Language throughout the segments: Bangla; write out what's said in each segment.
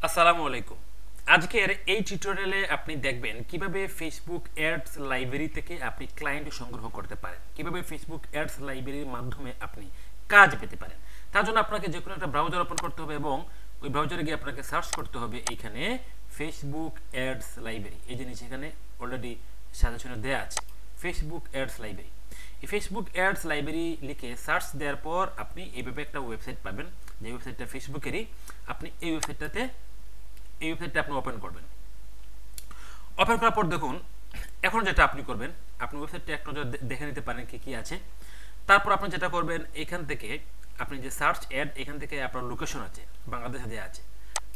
আসসালামু আলাইকুম। আজকের এই টিউটোরিয়ালে আপনি দেখবেন কিভাবে ফেসবুক অ্যাডস লাইব্রেরি থেকে আপনি ক্লায়েন্ট সংগ্রহ করতে পারেন, কিভাবে ফেসবুক অ্যাডস লাইব্রেরির মাধ্যমে আপনি কাজ পেতে পারেন। তার জন্য আপনাকে যে কোনো একটা ব্রাউজার ওপেন করতে হবে এবং ওই ব্রাউজারে গিয়ে আপনাকে সার্চ করতে হবে এইখানে ফেসবুক অ্যাডস লাইব্রেরি। এই জিনিস এখানে অলরেডি সাজেশনে দেওয়া আছে ফেসবুক অ্যাডস লাইব্রেরি। এই ফেসবুক অ্যাডস লাইব্রেরি লিখে সার্চ দেওয়ার পর আপনি এইভাবে একটা ওয়েবসাইট পাবেন, যে ওয়েবসাইটটা ফেসবুকেরই। আপনি এই ওয়েবসাইটটা আপনি ওপেন করবেন। ওপেন করার পর দেখুন এখন যেটা আপনি করবেন, আপনি ওয়েবসাইটটা এক নজর দেখে নিতে পারেন কি কি আছে। তারপর আপনি যেটা করবেন, এখান থেকে আপনি যে সার্চ অ্যাড, এখান থেকে আপনার লোকেশন আছে, বাংলাদেশে দেওয়া আছে,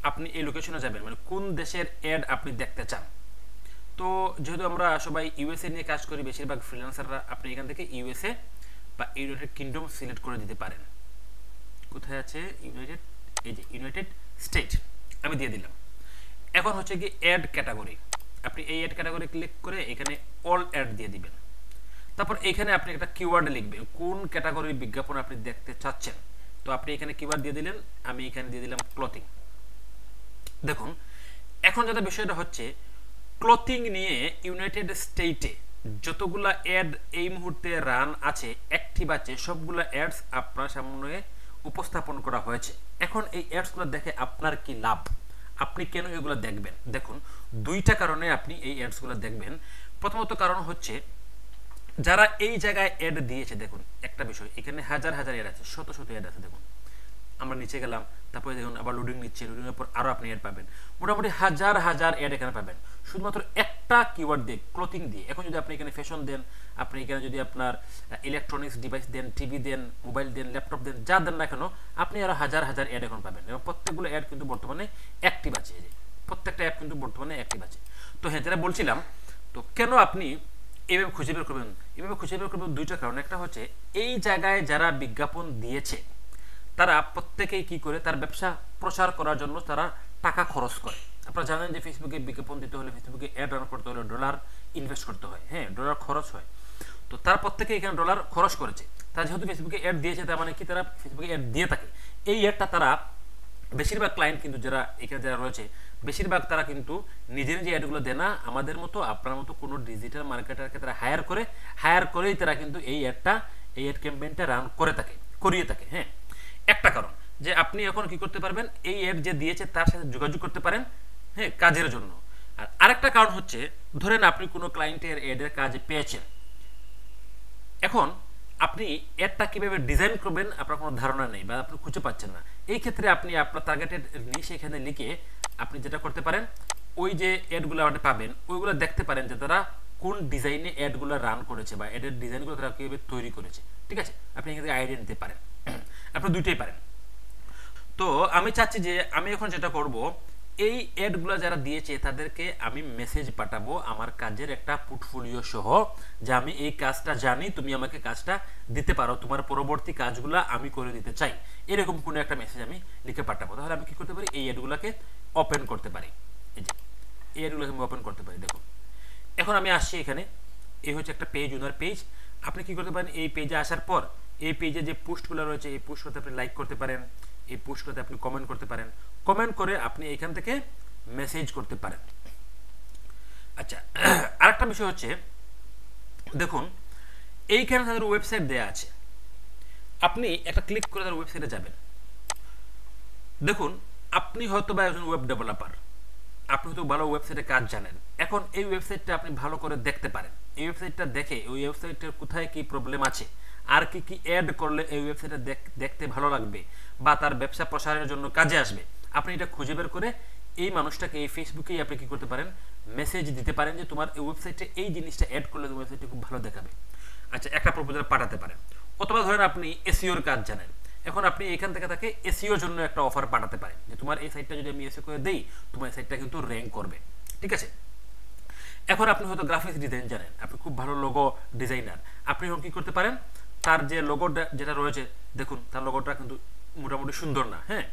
আপনি এই লোকেশনে যাবেন, মানে কোন দেশের অ্যাড আপনি দেখতে চান। তো যেহেতু আমরা সবাই ইউএসএ নিয়ে কাজ করি, বেশিরভাগ ফ্রিল্যান্সাররা, আপনি এখান থেকে ইউএসএ বা ইউনাইটেড কিংডম সিলেক্ট করে দিতে পারেন। কোথায় আছে ইউনাইটেড, এই যে ইউনাইটেড স্টেট আমি দিয়ে দিলাম। এখন হচ্ছে কি অ্যাড ক্যাটাগরি, আপনি এই অ্যাড ক্যাটাগরি ক্লিক করে এখানে অল অ্যাড দিয়ে দিবেন। তারপর এখানে আপনি একটা কিওয়ার্ড লিখবেন, কোন ক্যাটাগরির বিজ্ঞাপন আপনি দেখতে চাচ্ছেন। তো আপনি এখানে কিওয়ার্ড দিয়ে দিলেন, আমি এখানে দিয়ে দিলাম ক্লথিং। দেখুন এখন যেটা বিষয়টা হচ্ছে, ক্লথিং নিয়ে ইউনাইটেড স্টেটে যতগুলা অ্যাড এই মুহূর্তে রান আছে, অ্যাক্টিভ আছে, সবগুলা অ্যাডস আপনার সামনে উপস্থাপন করা হয়েছে। এখন এই অ্যাডসগুলো দেখে আপনার কি লাভ, আপনি কেন এগুলো দেখবেন? দেখুন দুইটা কারণে আপনি এই অ্যাডসগুলো দেখবেন। প্রথমত কারণ হচ্ছে, যারা এই জায়গায় অ্যাড দিয়েছে, দেখুন একটা বিষয়, এখানে হাজার হাজার অ্যাড আছে, শত শত অ্যাড আছে। দেখুন আমরা নিচে গেলাম, তারপরে দেখুন আবার লোডিং নিচ্ছে, লোডিংয়ের পর আরও আপনি অ্যাড পাবেন, মোটামুটি হাজার হাজার অ্যাড এখানে পাবেন শুধুমাত্র একটা কিওয়ার্ড দিয়ে, ক্লথিং দিয়ে। এখন যদি আপনি এখানে ফ্যাশন দেন, আপনি এখানে যদি আপনার ইলেকট্রনিক্স ডিভাইস দেন, টিভি দেন, মোবাইল দেন, ল্যাপটপ দেন, যা দেন না কেন, আপনি আরও হাজার হাজার অ্যাড এখন পাবেন এবং প্রত্যেকগুলো অ্যাড কিন্তু বর্তমানে অ্যাক্টিভ আছে। এই যে প্রত্যেকটা অ্যাড কিন্তু বর্তমানে অ্যাক্টিভ আছে। তো হ্যাঁ, যেটা বলছিলাম, তো কেন আপনি এভাবে খুঁজে বের করবেন? এভাবে খুঁজে বের করবেন দুইটা কারণ। একটা হচ্ছে, এই জায়গায় যারা বিজ্ঞাপন দিয়েছে তারা প্রত্যেকেই কি করে, তার ব্যবসা প্রচার করার জন্য তারা টাকা খরচ করে। আপনারা জানেন যে ফেসবুকে বিজ্ঞাপন দিতে হলে, ফেসবুকে অ্যাড রান করতে হলে ডলার ইনভেস্ট করতে হয়, হ্যাঁ ডলার খরচ হয়। তো তার প্রত্যেকে এখানে ডলার খরচ করেছে। তারা যেহেতু ফেসবুকে অ্যাড দিয়েছে, তার মানে কি তারা ফেসবুকে অ্যাড দিয়ে থাকে। এই অ্যাডটা তারা বেশিরভাগ ক্লায়েন্ট কিন্তু যারা এখানে যারা রয়েছে, বেশিরভাগ তারা কিন্তু নিজে নিজে অ্যাডগুলো দেয় না, আমাদের মতো আপনার মতো কোনো ডিজিটাল মার্কেটারকে তারা হায়ার করেই তারা কিন্তু এই অ্যাড ক্যাম্পেইনটা রান করিয়ে থাকে। হ্যাঁ, একটা কারণ যে আপনি এখন কি করতে পারবেন, এই অ্যাড যে দিয়েছে তার সাথে যোগাযোগ করতে পারেন, হ্যাঁ কাজের জন্য। আর আরেকটা কারণ হচ্ছে, ধরেন আপনি কোনো ক্লায়েন্টের অ্যাডের কাজ পেয়েছেন, এখন আপনি অ্যাডটা কীভাবে ডিজাইন করবেন আপনার কোনো ধারণা নেই বা আপনি খুঁজে পাচ্ছেন না। এই ক্ষেত্রে আপনি আপনার টার্গেটেড নিয়ে সেখানে লিখে আপনি যেটা করতে পারেন, ওই যে অ্যাডগুলো আপনি পাবেন ওইগুলো দেখতে পারেন যে তারা কোন ডিজাইনে অ্যাডগুলো রান করেছে বা অ্যাডের ডিজাইনগুলো তারা কীভাবে তৈরি করেছে। ঠিক আছে, আপনি এখান থেকে আইডিয়া নিতে পারেন, আপনি দুইটাই পারেন। তো আমি চাচ্ছি যে আমি এখন যেটা করব, এই অ্যাডগুলো যারা দিয়েছে তাদেরকে আমি মেসেজ পাঠাবো আমার কাজের একটা পোর্টফোলিও সহ, যে আমি এই কাজটা জানি, তুমি আমাকে কাজটা দিতে পারো, তোমার পরবর্তী কাজগুলো আমি করে দিতে চাই, এরকম কোনো একটা মেসেজ আমি লিখে পাঠাবো। তাহলে আমি কি করতে পারি, এই অ্যাডগুলোকে ওপেন করতে পারি। এই যে এই অ্যাডগুলোকে আমি ওপেন করতে পারি। দেখুন এখন আমি আসছি এখানে, এই হচ্ছে একটা পেজ, ওনার পেজ। আপনি কি করতে পারেন, এই পেজে আসার পর এই পেজে যে পোস্টগুলো রয়েছে, এই পোস্টগুলোতে আপনি লাইক করতে পারেন, এই পোস্টগুলোতে আপনি কমেন্ট করতে পারেন, কমেন্ট করে আপনি এখান থেকে মেসেজ করতে পারেন। আচ্ছা, আরেকটা বিষয় হচ্ছে, দেখুন এইখানে তাদের ওয়েবসাইট দেয়া আছে, আপনি একটা ক্লিক করে তাদের ওয়েবসাইটে যাবেন। দেখুন আপনি হয়তো বা একজন ওয়েব ডেভেলপার, আপনি হয়তো ভালো ওয়েবসাইটে কাজ জানেন। এখন এই ওয়েবসাইটটা আপনি ভালো করে দেখতে পারেন, এই ওয়েবসাইটটা দেখে ওই ওয়েবসাইটের কোথায় কি প্রবলেম আছে, আর কি কি অ্যাড করলে এই ওয়েবসাইটে দেখতে ভালো লাগবে বা তার ব্যবসা প্রসারের জন্য কাজে আসবে, আপনি এটা খুঁজে বের করে এই মানুষটাকে এই ফেসবুকেই আপনি কি করতে পারেন, মেসেজ দিতে পারেন যে তোমার এই ওয়েবসাইটে এই জিনিসটা অ্যাড করলে তোমার ওয়েবসাইটটা খুব ভালো দেখাবে। আচ্ছা, একটা প্রপোজাল পাঠাতে পারেন। অথবা ধরেন আপনি এসইওর কাজ জানেন, এখন আপনি এখান থেকে তাকে এসইওর জন্য একটা অফার পাঠাতে পারেন, যে তোমার এই সাইটটা যদি আমি এসইও করে দেই, তোমার এই সাইটটা কিন্তু র্যাঙ্ক করবে। ঠিক আছে, এখন আপনি হয়তো গ্রাফিক্স ডিজাইন জানেন, আপনি খুব ভালো লোগো ডিজাইনার, আপনি এখন কি করতে পারেন, তার যে লোগোটা যেটা রয়েছে, দেখুন তার লোগোটা কিন্তু মোটামুটি সুন্দর না, হ্যাঁ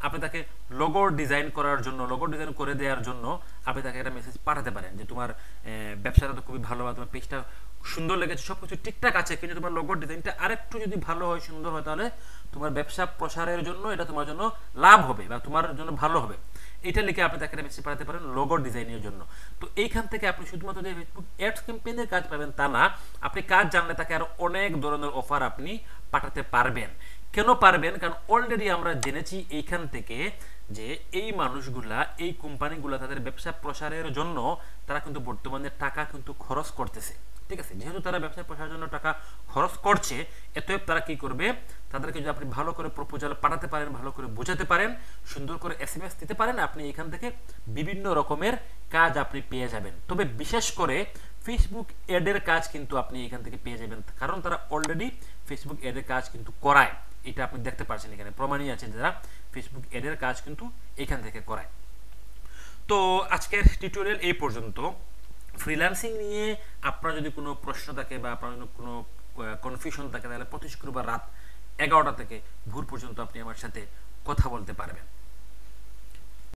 আপনি তাকে লোগো ডিজাইন করার জন্য, লোগো ডিজাইন করে দেওয়ার জন্য আপনি তাকে একটা মেসেজ পাঠাতে পারেন যে তোমার ব্যবসাটা তো খুবই ভালো, বা তোমার পেজটা সুন্দর লেগেছে, সব কিছু ঠিকঠাক আছে, কিন্তু তোমার লোগো ডিজাইনটা আরেকটু যদি ভালো হয়, সুন্দর হয়, তাহলে তোমার ব্যবসা প্রসারের জন্য এটা তোমার জন্য লাভ হবে বা তোমার জন্য ভালো হবে। এটা লিখে আপনি তাকে মেসেজ পাঠাতে পারেন লোগো ডিজাইনের জন্য। তো এইখান থেকে আপনি শুধুমাত্র যে ফেসবুক অ্যাডস ক্যাম্পেইনের কাজ পাবেন তা না, আপনি কাজ জানলে তাকে আরো অনেক ধরনের অফার আপনি পাঠাতে পারবেন। কেন পারবেন? কারণ অলরেডি আমরা জেনেছি এইখান থেকে যে এই মানুষগুলা, এই কোম্পানিগুলা তাদের ব্যবসা প্রসারের জন্য তারা কিন্তু বর্তমানে টাকা কিন্তু খরচ করতেছে। ঠিক আছে, যেহেতু তারা ব্যবসা প্রসারের জন্য টাকা খরচ করছে, এতএব তারা কি করবে, তাদেরকে যদি আপনি ভালো করে প্রপোজাল পাঠাতে পারেন, ভালো করে বোঝাতে পারেন, সুন্দর করে এসএমএস দিতে পারেন, আপনি এখান থেকে বিভিন্ন রকমের কাজ আপনি পেয়ে যাবেন। তবে বিশেষ করে ফেসবুক অ্যাডের কাজ কিন্তু আপনি এখান থেকে পেয়ে যাবেন, কারণ তারা অলরেডি ফেসবুক অ্যাডের কাজ কিন্তু করায়। এটা আপনি দেখতে পাচ্ছেন, এখানে প্রমাণই আছে যারা ফেসবুক অ্যাডের কাজ কিন্তু এখান থেকে করায়। তো আজকের টিউটোরিয়াল এই পর্যন্ত। ফ্রিল্যান্সিং নিয়ে আপনার যদি কোনো প্রশ্ন থাকে বা আপনার কোনো কনফিউশন থাকে, তাহলে প্রতি শুক্রবার রাত 11টা থেকে ভোর পর্যন্ত আপনি আমার সাথে কথা বলতে পারবেন।